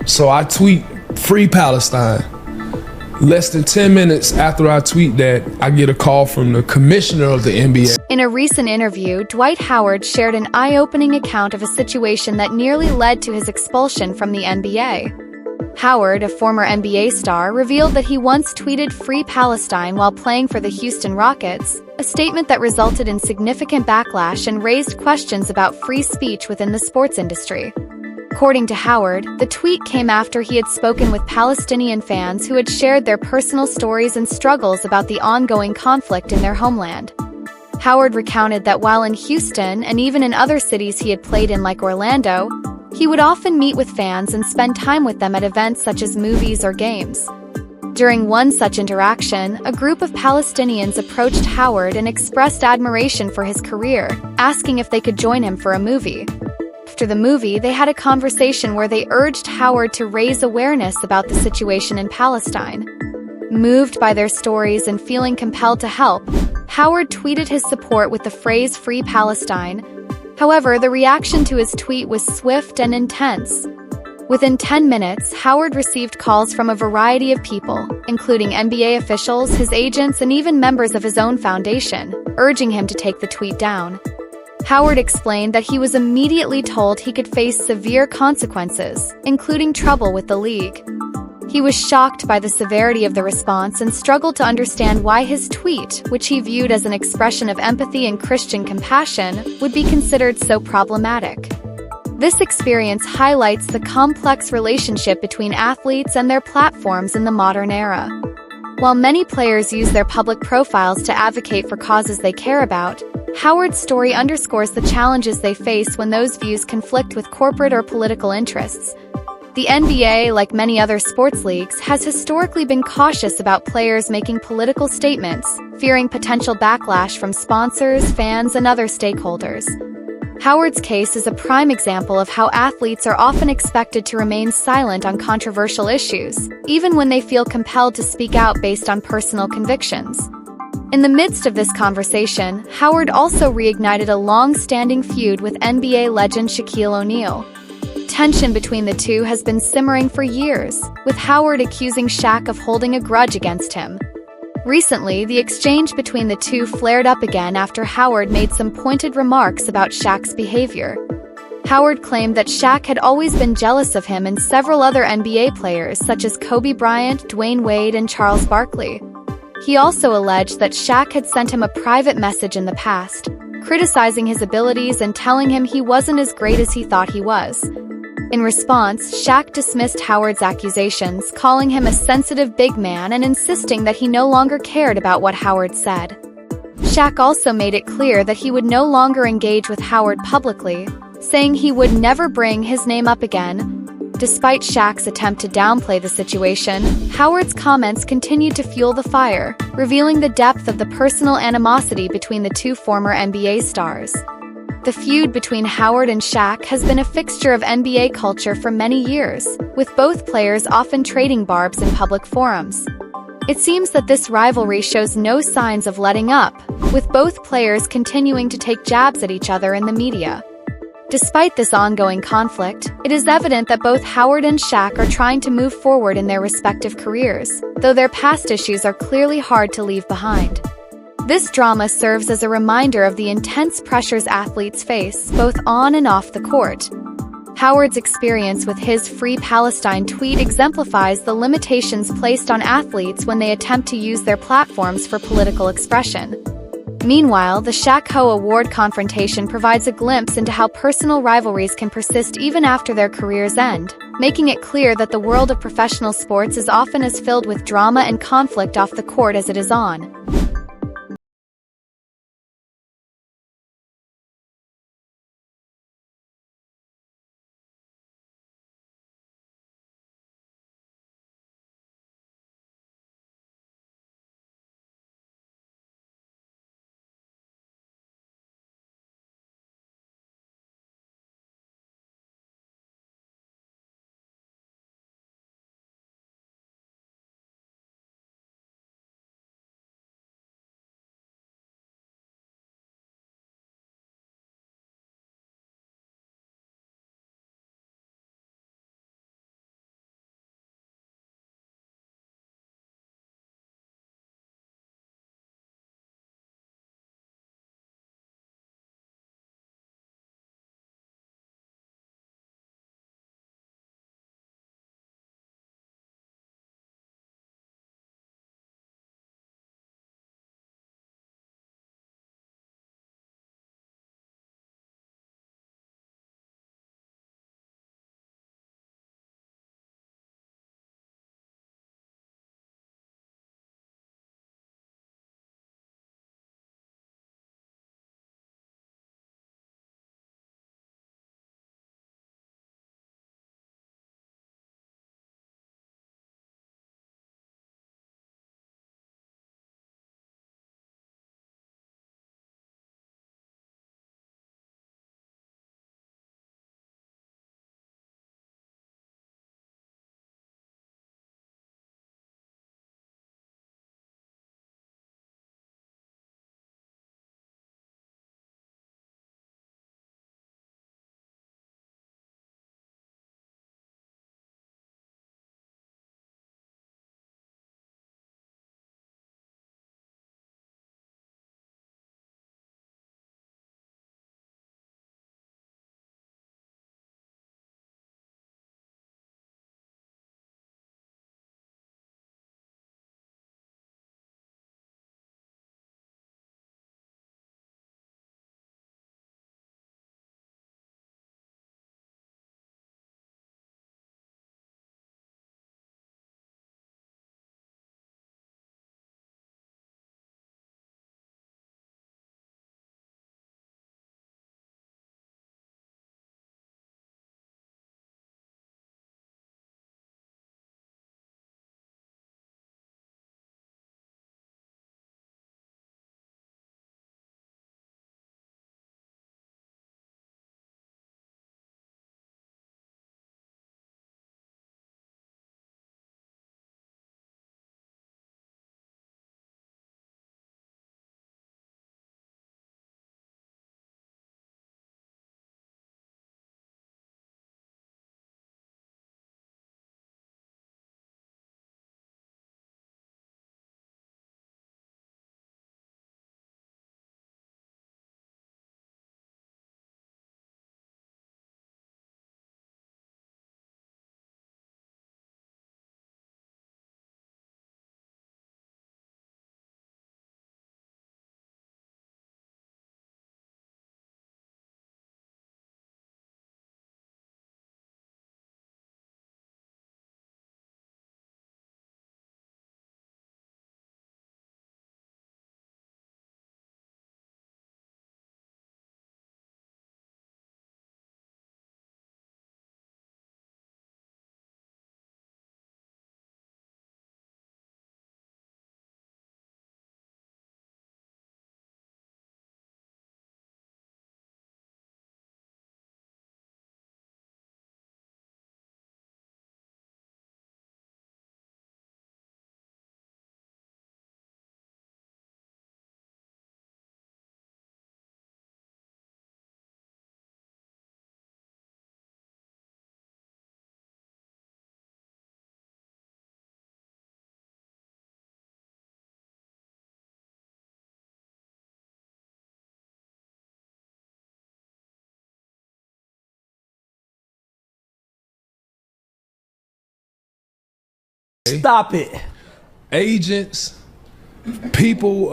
So I tweet free Palestine. Less than 10 minutes after I tweet that, I get a call from the commissioner of the NBA. In a recent interview, Dwight Howard shared an eye-opening account of a situation that nearly led to his expulsion from the NBA. Howard, a former NBA star, revealed that he once tweeted Free Palestine while playing for the Houston Rockets, a statement that resulted in significant backlash and raised questions about free speech within the sports industry. According to Howard, the tweet came after he had spoken with Palestinian fans who had shared their personal stories and struggles about the ongoing conflict in their homeland. Howard recounted that while in Houston and even in other cities he had played in like Orlando, he would often meet with fans and spend time with them at events such as movies or games. During one such interaction, a group of Palestinians approached Howard and expressed admiration for his career, asking if they could join him for a movie. After the movie, they had a conversation where they urged Howard to raise awareness about the situation in Palestine. Moved by their stories and feeling compelled to help, Howard tweeted his support with the phrase Free Palestine. However, the reaction to his tweet was swift and intense. Within 10 minutes, Howard received calls from a variety of people, including NBA officials, his agents, and even members of his own foundation, urging him to take the tweet down. Howard explained that he was immediately told he could face severe consequences, including trouble with the league. He was shocked by the severity of the response and struggled to understand why his tweet, which he viewed as an expression of empathy and Christian compassion, would be considered so problematic. This experience highlights the complex relationship between athletes and their platforms in the modern era. While many players use their public profiles to advocate for causes they care about, Howard's story underscores the challenges they face when those views conflict with corporate or political interests. The NBA, like many other sports leagues, has historically been cautious about players making political statements, fearing potential backlash from sponsors, fans, and other stakeholders. Howard's case is a prime example of how athletes are often expected to remain silent on controversial issues, even when they feel compelled to speak out based on personal convictions. In the midst of this conversation, Howard also reignited a long-standing feud with NBA legend Shaquille O'Neal. Tension between the two has been simmering for years, with Howard accusing Shaq of holding a grudge against him. Recently, the exchange between the two flared up again after Howard made some pointed remarks about Shaq's behavior. Howard claimed that Shaq had always been jealous of him and several other NBA players such as Kobe Bryant, Dwayne Wade, and Charles Barkley. He also alleged that Shaq had sent him a private message in the past, criticizing his abilities and telling him he wasn't as great as he thought he was. In response, Shaq dismissed Howard's accusations, calling him a sensitive big man and insisting that he no longer cared about what Howard said. Shaq also made it clear that he would no longer engage with Howard publicly, saying he would never bring his name up again. Despite Shaq's attempt to downplay the situation, Howard's comments continued to fuel the fire, revealing the depth of the personal animosity between the two former NBA stars. The feud between Howard and Shaq has been a fixture of NBA culture for many years, with both players often trading barbs in public forums. It seems that this rivalry shows no signs of letting up, with both players continuing to take jabs at each other in the media. Despite this ongoing conflict, it is evident that both Howard and Shaq are trying to move forward in their respective careers, though their past issues are clearly hard to leave behind. This drama serves as a reminder of the intense pressures athletes face, both on and off the court. Howard's experience with his Free Palestine tweet exemplifies the limitations placed on athletes when they attempt to use their platforms for political expression. Meanwhile, the Shaq Ho Award confrontation provides a glimpse into how personal rivalries can persist even after their careers end, making it clear that the world of professional sports is often as filled with drama and conflict off the court as it is on. Stop it. Agents, people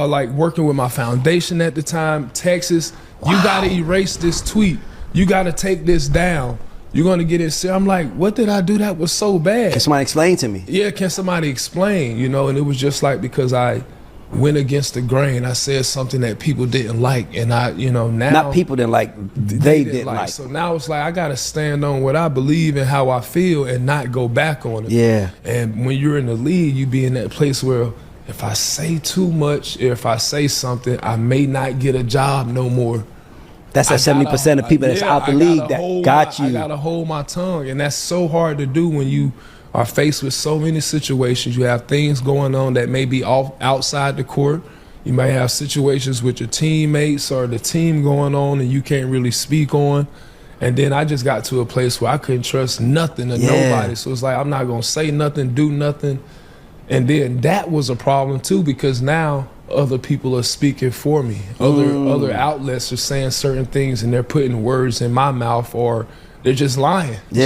like working with my foundation at the time, Texas, you gotta erase this tweet. You gotta take this down. You're gonna get it. I'm like, what did I do that was so bad? Can somebody explain to me? Yeah, can somebody explain? You know, and it was just like because I went against the grain. I said something that people didn't like, and I, you know, now Not people didn't like, they didn't like. So now it's like I gotta stand on what I believe and how I feel, and not go back on it. Yeah. And when you're in the league, you be in that place where if I say too much, or if I say something, I may not get a job no more. That's that 70% of people that's out the league that got you. I gotta hold my tongue, and that's so hard to do when you are faced with so many situations. You have things going on that may be outside the court. You may have situations with your teammates or the team going on and you can't really speak on. And then I just got to a place where I couldn't trust nothing or nobody. So it's like, I'm not gonna say nothing, do nothing. And then that was a problem too, because now other people are speaking for me. Other outlets are saying certain things and they're putting words in my mouth, or they're just lying. Yeah.